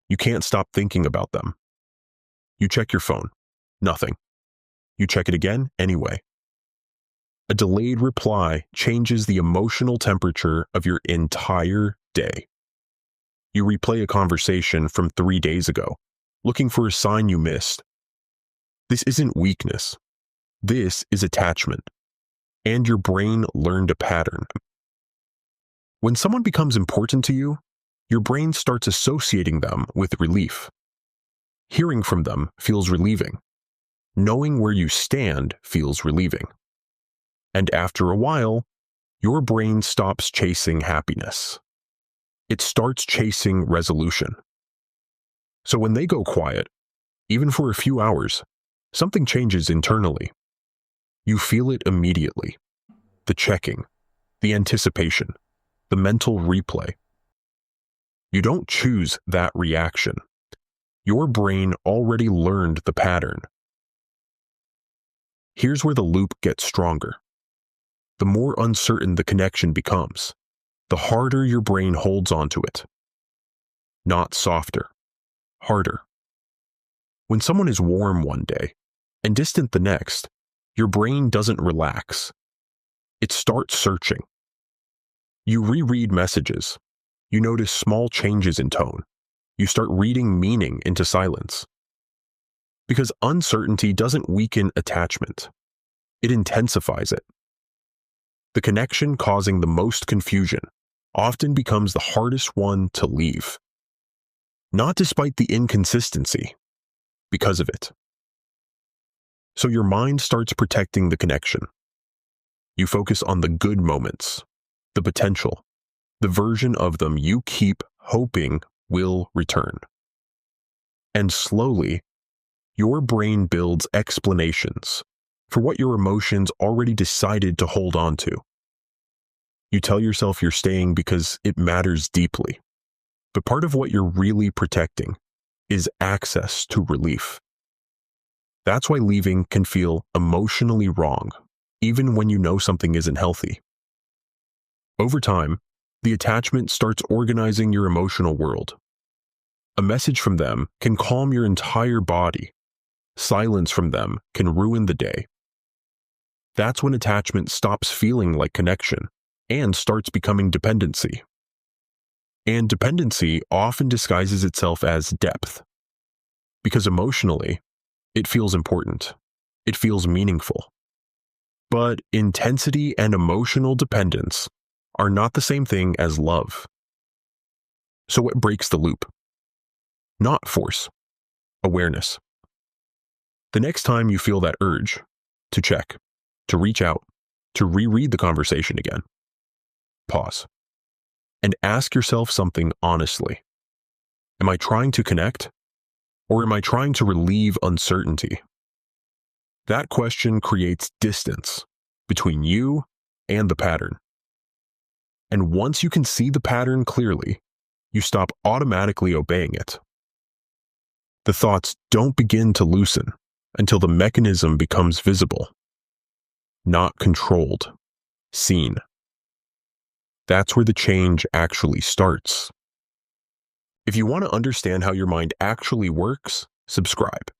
You can't stop thinking about them. You check your phone. Nothing. You check it again anyway. A delayed reply changes the emotional temperature of your entire day. You replay a conversation from 3 days ago, looking for a sign you missed. This isn't weakness. This is attachment. And your brain learned a pattern. When someone becomes important to you, your brain starts associating them with relief. Hearing from them feels relieving. Knowing where you stand feels relieving. And after a while, your brain stops chasing happiness. It starts chasing resolution. So when they go quiet, even for a few hours, something changes internally. You feel it immediately. The checking, the anticipation, the mental replay. You don't choose that reaction. Your brain already learned the pattern. Here's where the loop gets stronger. The more uncertain the connection becomes, the harder your brain holds onto it. Not softer, harder. When someone is warm one day and distant the next, your brain doesn't relax. It starts searching. You reread messages. You notice small changes in tone. You start reading meaning into silence. Because uncertainty doesn't weaken attachment. It intensifies it. The connection causing the most confusion often becomes the hardest one to leave. Not despite the inconsistency, because of it. So your mind starts protecting the connection. You focus on the good moments, the potential, the version of them you keep hoping will return. And slowly, your brain builds explanations for what your emotions already decided to hold on to. You tell yourself you're staying because it matters deeply. But part of what you're really protecting is access to relief. That's why leaving can feel emotionally wrong, even when you know something isn't healthy. Over time, the attachment starts organizing your emotional world. A message from them can calm your entire body. Silence from them can ruin the day. That's when attachment stops feeling like connection and starts becoming dependency. And dependency often disguises itself as depth. Because emotionally, it feels important. It feels meaningful. But intensity and emotional dependence are not the same thing as love. So what breaks the loop? Not force, awareness. The next time you feel that urge to check, to reach out, to reread the conversation again, pause and ask yourself something honestly. Am I trying to connect, or am I trying to relieve uncertainty? That question creates distance between you and the pattern. And once you can see the pattern clearly, you stop automatically obeying it. The thoughts don't begin to loosen until the mechanism becomes visible, not controlled, seen. That's where the change actually starts. If you want to understand how your mind actually works, subscribe.